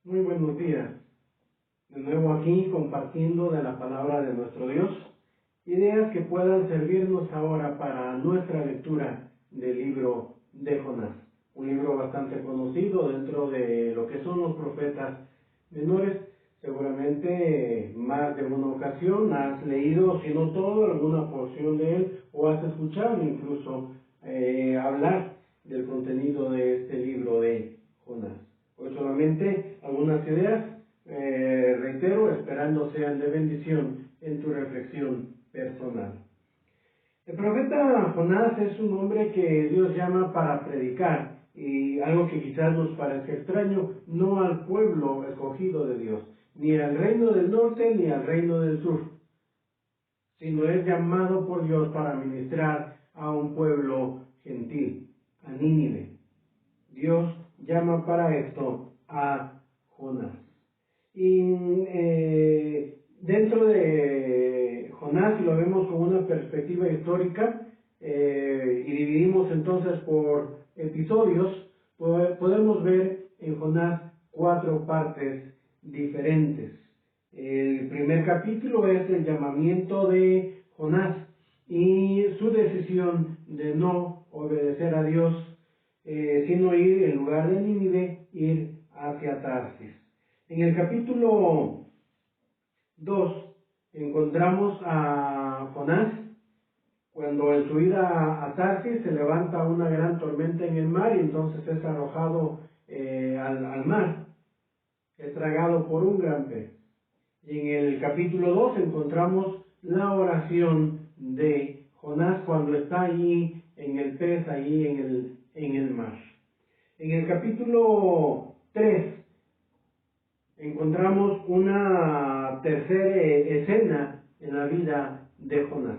Muy buenos días. De nuevo aquí compartiendo de la palabra de nuestro Dios, ideas que puedan servirnos ahora para nuestra lectura del libro de Jonás. Un libro bastante conocido dentro de lo que son los profetas menores. Seguramente más de una ocasión has leído, si no todo, alguna porción de él o has escuchado incluso hablar del contenido de este libro de Jonás. Hoy solamente algunas ideas, reitero, esperando sean de bendición en tu reflexión personal. El profeta Jonás es un hombre que Dios llama para predicar, y algo que quizás nos parezca extraño, no al pueblo escogido de Dios, ni al reino del norte ni al reino del sur, sino es llamado por Dios para ministrar a un pueblo gentil, a Nínive. Dios llama para esto a Jonás. Y dentro de Jonás, si lo vemos con una perspectiva histórica, y dividimos entonces por episodios, podemos ver en Jonás 4 partes diferentes. El primer capítulo es el llamamiento de Jonás y su decisión de no obedecer a Dios, sino ir en lugar de Nínive, ir hacia Tarsis. En el capítulo 2 encontramos a Jonás cuando en su ida a Tarsis se levanta una gran tormenta en el mar y entonces es arrojado al mar, es tragado por un gran pez. Y en el capítulo 2 encontramos la oración de Jonás cuando está allí en el pez, allí en el mar. En el capítulo 3 encontramos una tercera escena en la vida de Jonás.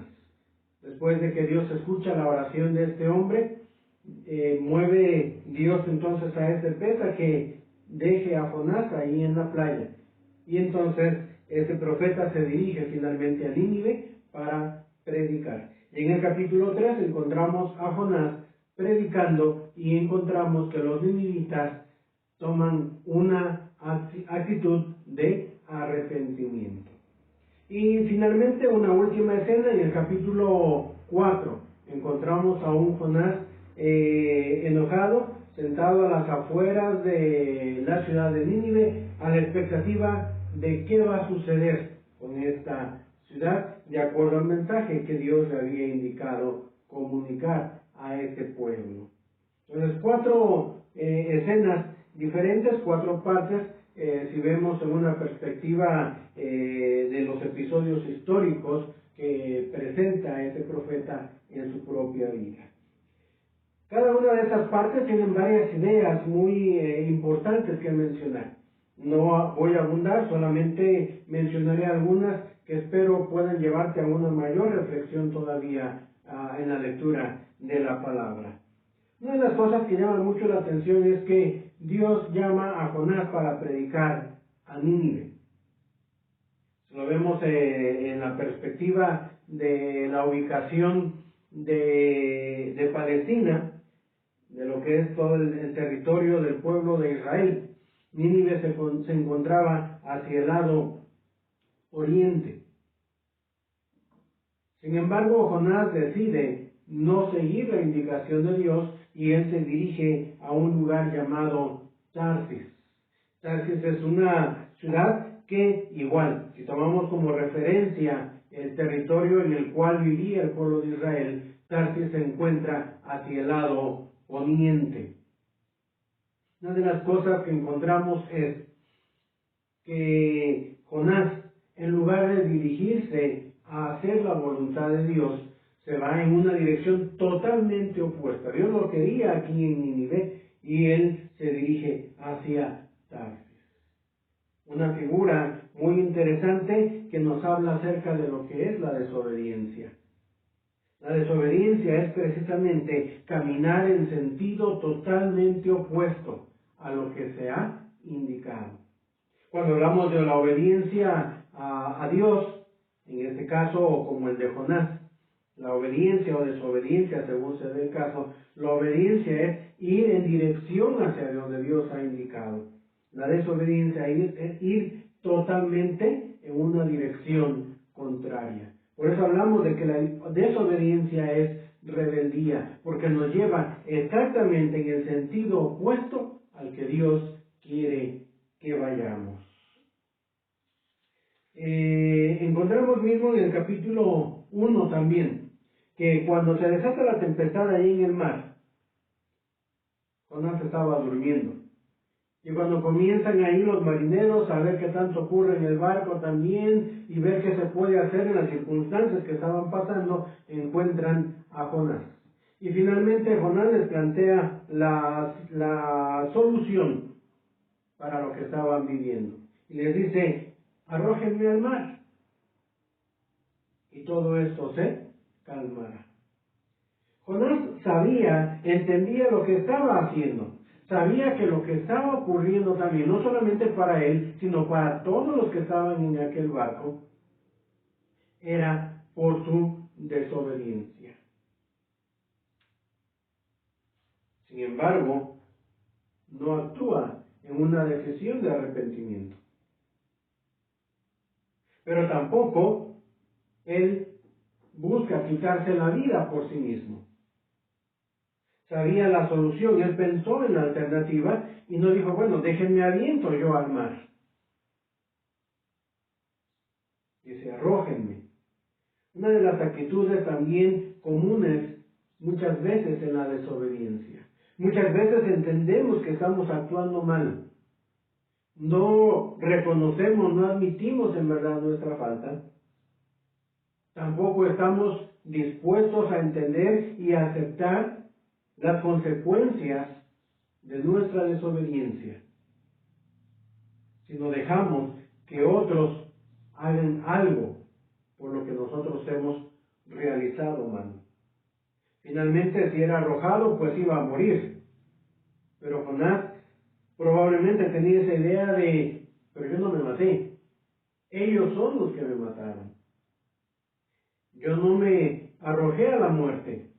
Después de que Dios escucha la oración de este hombre, mueve Dios entonces a este pez a que deje a Jonás ahí en la playa. Y entonces ese profeta se dirige finalmente a Nínive para predicar. Y en el capítulo 3 encontramos a Jonás predicando y encontramos que los ninivitas toman una actitud de arrepentimiento. Y finalmente una última escena en el capítulo 4. Encontramos a un Jonás enojado, sentado a las afueras de la ciudad de Nínive, a la expectativa de qué va a suceder con esta ciudad, de acuerdo al mensaje que Dios le había indicado comunicar a este pueblo. Entonces, 4 escenas diferentes, 4 partes, si vemos en una perspectiva de los episodios históricos que presenta ese profeta en su propia vida. Cada una de esas partes tienen varias ideas muy importantes que mencionar. No voy a abundar, solamente mencionaré algunas que espero puedan llevarte a una mayor reflexión todavía en la lectura de la palabra. Una de las cosas que llama mucho la atención es que Dios llama a Jonás para predicar a Nínive. Lo vemos en la perspectiva de la ubicación de Palestina, de lo que es todo el territorio del pueblo de Israel. Nínive se encontraba hacia el lado oriente. Sin embargo, Jonás decide no seguir la indicación de Dios y él se dirige a un lugar llamado Tarsis. Tarsis es una ciudad que, igual, si tomamos como referencia el territorio en el cual vivía el pueblo de Israel, Tarsis se encuentra hacia el lado poniente. Una de las cosas que encontramos es que Jonás, en lugar de dirigirse a hacer la voluntad de Dios, se va en una dirección totalmente opuesta. Dios lo quería aquí en Nínive y él se dirige hacia Tarsis. Una figura muy interesante que nos habla acerca de lo que es la desobediencia. La desobediencia es precisamente caminar en sentido totalmente opuesto a lo que se ha indicado. Cuando hablamos de la obediencia a Dios, en este caso como el de Jonás, la obediencia o desobediencia, según se dé el caso, la obediencia es ir en dirección hacia donde Dios ha indicado. La desobediencia es ir totalmente en una dirección contraria. Por eso hablamos de que la desobediencia es rebeldía, porque nos lleva exactamente en el sentido opuesto al que Dios quiere que vayamos. Encontramos mismo en el capítulo 1 también, que cuando se desata la tempestad ahí en el mar, Jonás estaba durmiendo. Y cuando comienzan ahí los marineros a ver qué tanto ocurre en el barco también y ver qué se puede hacer en las circunstancias que estaban pasando, encuentran a Jonás. Y finalmente Jonás les plantea la solución para lo que estaban viviendo. Y les dice, arrójenme al mar y todo esto se calmará. Jonás sabía, entendía lo que estaba haciendo. Sabía que lo que estaba ocurriendo también, no solamente para él, sino para todos los que estaban en aquel barco, era por su desobediencia. Sin embargo, no actúa en una decisión de arrepentimiento. Pero tampoco él busca quitarse la vida por sí mismo. Sabía la solución, él pensó en la alternativa y no dijo, bueno, déjenme aviento yo al mar. Dice, arrójenme. Una de las actitudes también comunes muchas veces en la desobediencia. Muchas veces entendemos que estamos actuando mal. No reconocemos, no admitimos en verdad nuestra falta. Tampoco estamos dispuestos a entender y a aceptar las consecuencias de nuestra desobediencia. Sino dejamos que otros hagan algo por lo que nosotros hemos realizado mal. Finalmente, si era arrojado, pues iba a morir. Pero Jonás probablemente tenía esa idea de, pero yo no me maté. Ellos son los que me mataron. Yo no me arrojé a la muerte.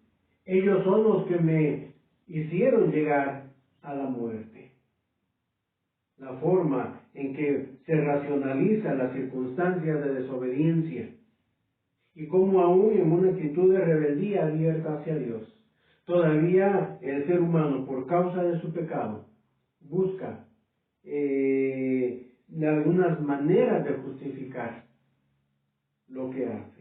Ellos son los que me hicieron llegar a la muerte. La forma en que se racionaliza las circunstancias de desobediencia y cómo aún en una actitud de rebeldía abierta hacia Dios, todavía el ser humano, por causa de su pecado, busca de algunas maneras de justificar lo que hace.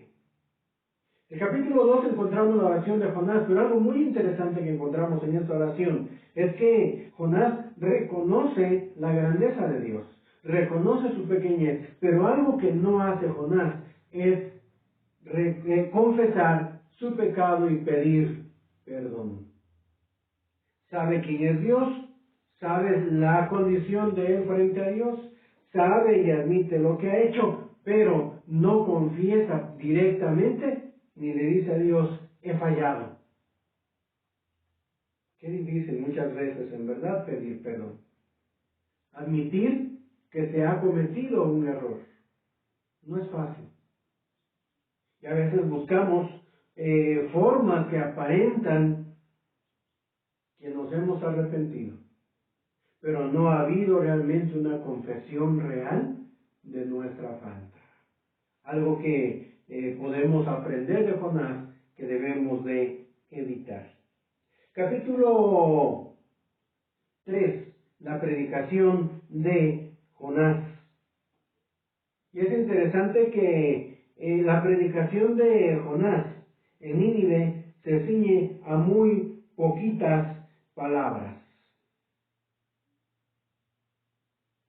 En el capítulo 2 encontramos la oración de Jonás, pero algo muy interesante que encontramos en esta oración es que Jonás reconoce la grandeza de Dios, reconoce su pequeñez, pero algo que no hace Jonás es confesar su pecado y pedir perdón. Sabe quién es Dios, sabe la condición de él frente a Dios, sabe y admite lo que ha hecho, pero no confiesa directamente ni le dice a Dios, he fallado. Qué difícil muchas veces en verdad pedir perdón. Admitir que se ha cometido un error. No es fácil. Y a veces buscamos formas que aparentan que nos hemos arrepentido. Pero no ha habido realmente una confesión real de nuestra falta. Algo que podemos aprender de Jonás que debemos de evitar. Capítulo 3. La predicación de Jonás. Y es interesante que la predicación de Jonás en Nínive se ciñe a muy poquitas palabras.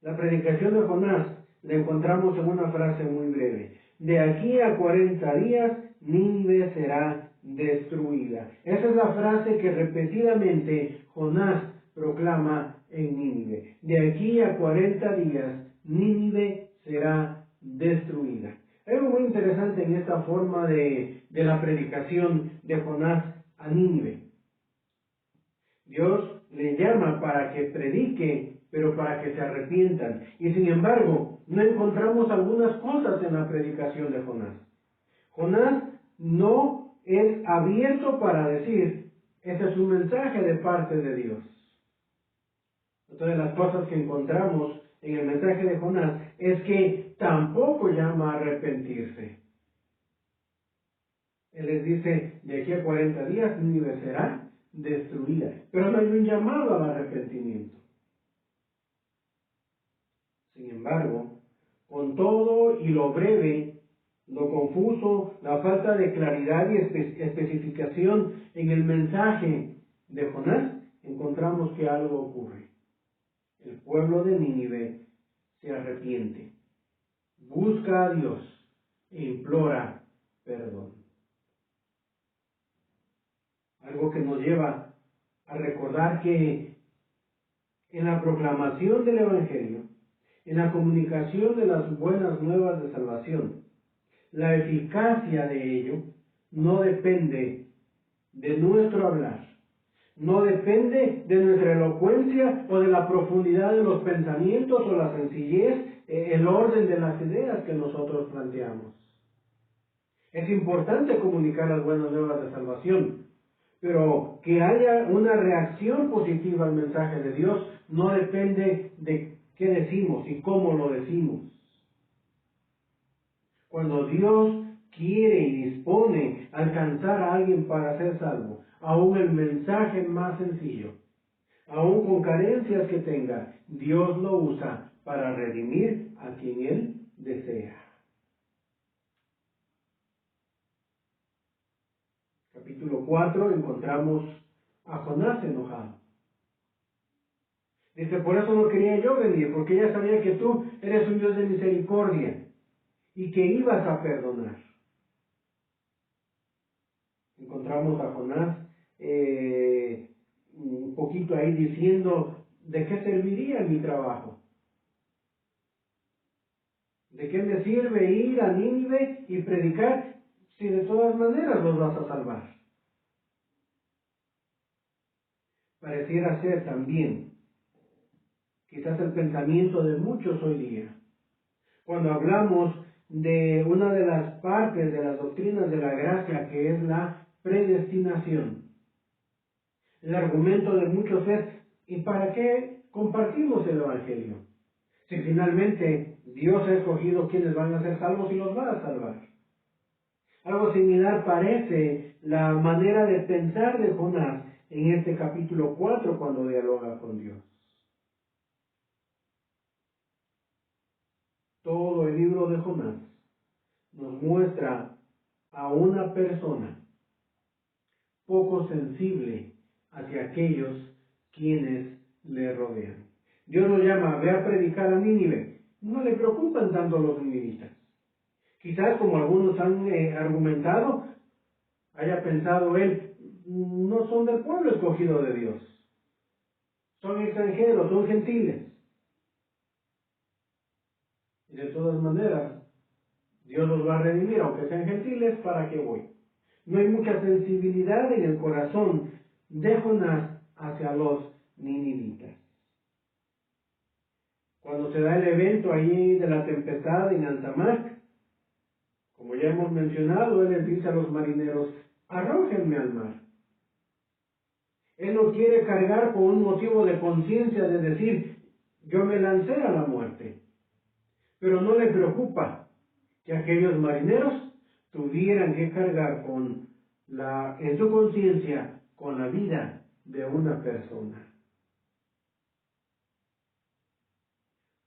La predicación de Jonás la encontramos en una frase muy breve. De aquí a 40 días, Nínive será destruida. Esa es la frase que repetidamente Jonás proclama en Nínive. De aquí a 40 días, Nínive será destruida. Hay algo muy interesante en esta forma de la predicación de Jonás a Nínive. Dios le llama para que predique, pero para que se arrepientan. Y sin embargo, no encontramos algunas cosas en la predicación de Jonás. Jonás no es abierto para decir, este es un mensaje de parte de Dios. Otra de las cosas que encontramos en el mensaje de Jonás es que tampoco llama a arrepentirse. Él les dice, de aquí a 40 días Nínive será destruida. Pero no hay un llamado al arrepentimiento. Sin embargo, con todo y lo breve, lo confuso, la falta de claridad y especificación en el mensaje de Jonás, encontramos que algo ocurre. El pueblo de Nínive se arrepiente, busca a Dios e implora perdón. Algo que nos lleva a recordar que en la proclamación del Evangelio, en la comunicación de las buenas nuevas de salvación, la eficacia de ello no depende de nuestro hablar, no depende de nuestra elocuencia o de la profundidad de los pensamientos o la sencillez, el orden de las ideas que nosotros planteamos. Es importante comunicar las buenas nuevas de salvación, pero que haya una reacción positiva al mensaje de Dios no depende de qué decimos y cómo lo decimos. Cuando Dios quiere y dispone alcanzar a alguien para ser salvo, aún el mensaje más sencillo, aún con carencias que tenga, Dios lo usa para redimir a quien Él desea. Capítulo 4 encontramos a Jonás enojado. Dice, por eso no quería yo venir, porque ya sabía que tú eres un Dios de misericordia y que ibas a perdonar. Encontramos a Jonás un poquito ahí diciendo, ¿de qué serviría mi trabajo? ¿De qué me sirve ir a Nínive y predicar si de todas maneras los vas a salvar? Pareciera ser también, quizás el pensamiento de muchos hoy día, cuando hablamos de una de las partes de las doctrinas de la gracia, que es la predestinación. El argumento de muchos es, ¿y para qué compartimos el Evangelio? Si finalmente Dios ha escogido quienes van a ser salvos y los va a salvar. Algo similar parece la manera de pensar de Jonás en este capítulo 4 cuando dialoga con Dios. Todo el libro de Jonás nos muestra a una persona poco sensible hacia aquellos quienes le rodean. Dios lo llama, ve a predicar a Nínive. No le preocupan tanto los ninivitas. Quizás, como algunos han argumentado, haya pensado él, no son del pueblo escogido de Dios. Son extranjeros, son gentiles. Y de todas maneras, Dios los va a redimir, aunque sean gentiles, ¿para qué voy? No hay mucha sensibilidad en el corazón de Jonás hacia los ninivitas. Cuando se da el evento allí de la tempestad en Altamac, como ya hemos mencionado, él les dice a los marineros, arrójenme al mar. Él no quiere cargar con un motivo de conciencia de decir, yo me lancé a la muerte. Pero no le preocupa que aquellos marineros tuvieran que cargar en su conciencia con la vida de una persona.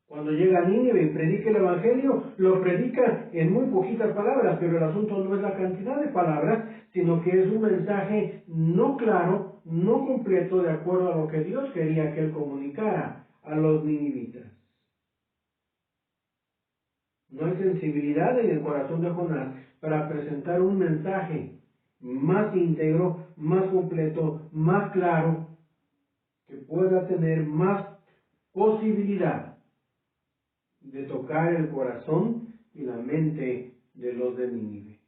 Cuando llega a Nínive y predica el Evangelio, lo predica en muy poquitas palabras, pero el asunto no es la cantidad de palabras, sino que es un mensaje no claro, no completo, de acuerdo a lo que Dios quería que él comunicara a los ninivitas. No hay sensibilidad en el corazón de Jonás para presentar un mensaje más íntegro, más completo, más claro, que pueda tener más posibilidad de tocar el corazón y la mente de los de Nínive.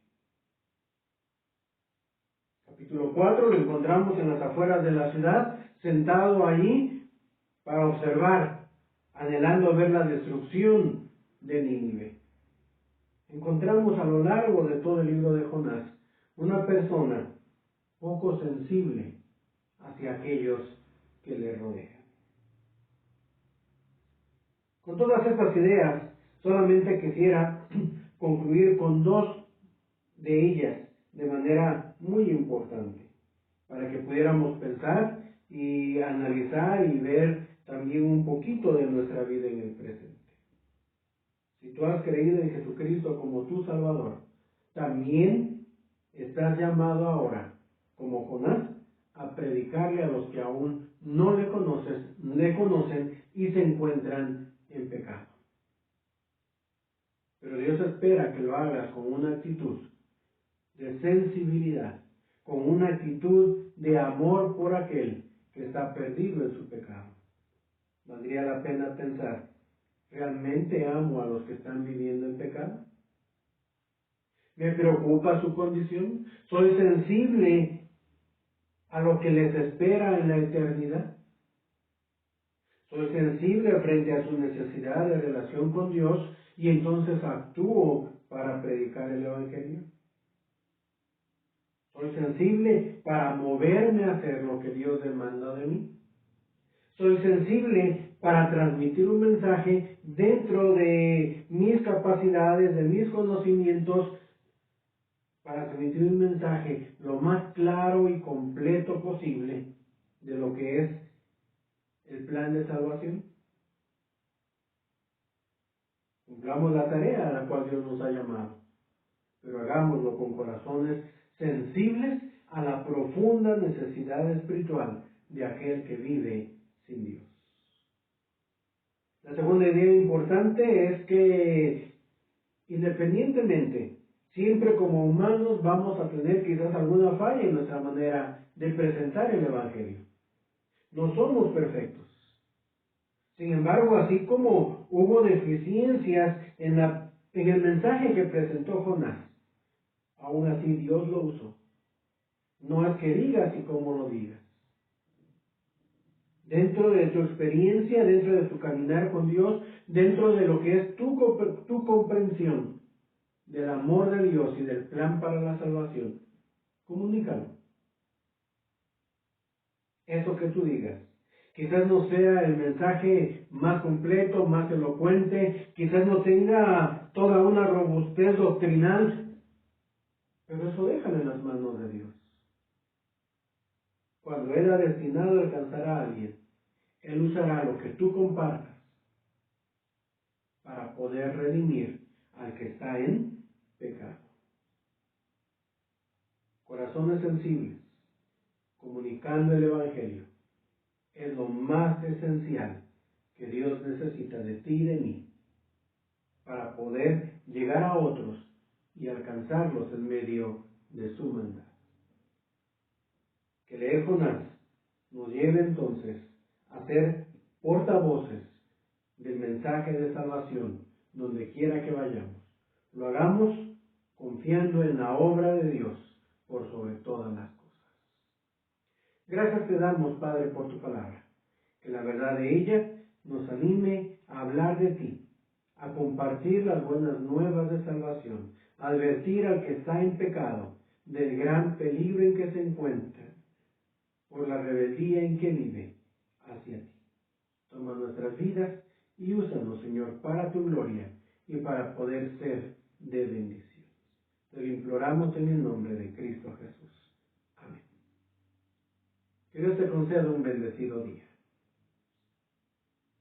Capítulo 4 lo encontramos en las afueras de la ciudad, sentado allí para observar, anhelando ver la destrucción de Nínive. Encontramos a lo largo de todo el libro de Jonás una persona poco sensible hacia aquellos que le rodean. Con todas estas ideas, solamente quisiera concluir con dos de ellas de manera muy importante, para que pudiéramos pensar y analizar y ver también un poquito de nuestra vida en el presente. Si tú has creído en Jesucristo como tu Salvador, también estás llamado ahora, como Jonás, a predicarle a los que aún no le conocen y se encuentran en pecado. Pero Dios espera que lo hagas con una actitud de sensibilidad, con una actitud de amor por aquel que está perdido en su pecado. Valdría la pena pensar, ¿realmente amo a los que están viviendo en pecado? ¿Me preocupa su condición? ¿Soy sensible a lo que les espera en la eternidad? ¿Soy sensible frente a su necesidad de relación con Dios y entonces actúo para predicar el Evangelio? ¿Soy sensible para moverme a hacer lo que Dios demanda de mí? ¿Soy sensible para transmitir un mensaje dentro de mis capacidades, de mis conocimientos, para transmitir un mensaje lo más claro y completo posible de lo que es el plan de salvación? Cumplamos la tarea a la cual Dios nos ha llamado, pero hagámoslo con corazones sensibles a la profunda necesidad espiritual de aquel que vive sin Dios. La segunda idea importante es que, independientemente, siempre como humanos vamos a tener quizás alguna falla en nuestra manera de presentar el Evangelio. No somos perfectos. Sin embargo, así como hubo deficiencias en el mensaje que presentó Jonás, aún así Dios lo usó. No es que digas y cómo lo digas. Dentro de tu experiencia, dentro de tu caminar con Dios, dentro de lo que es tu comprensión del amor de Dios y del plan para la salvación, comunícalo. Eso que tú digas. Quizás no sea el mensaje más completo, más elocuente, quizás no tenga toda una robustez doctrinal, pero eso déjalo en las manos de Dios. Cuando Él ha destinado a alcanzar a alguien, Él usará lo que tú compartas para poder redimir al que está en pecado. Corazones sensibles, comunicando el Evangelio, es lo más esencial que Dios necesita de ti y de mí para poder llegar a otros y alcanzarlos en medio de su mandato. Que leer Jonás nos lleve entonces a ser portavoces del mensaje de salvación donde quiera que vayamos. Lo hagamos confiando en la obra de Dios por sobre todas las cosas. Gracias te damos, Padre, por tu palabra. Que la verdad de ella nos anime a hablar de ti, a compartir las buenas nuevas de salvación, a advertir al que está en pecado del gran peligro en que se encuentra por la rebeldía en que vive hacia ti. Toma nuestras vidas y úsanos, Señor, para tu gloria y para poder ser de bendición. Te lo imploramos en el nombre de Cristo Jesús. Amén. Que Dios te conceda un bendecido día.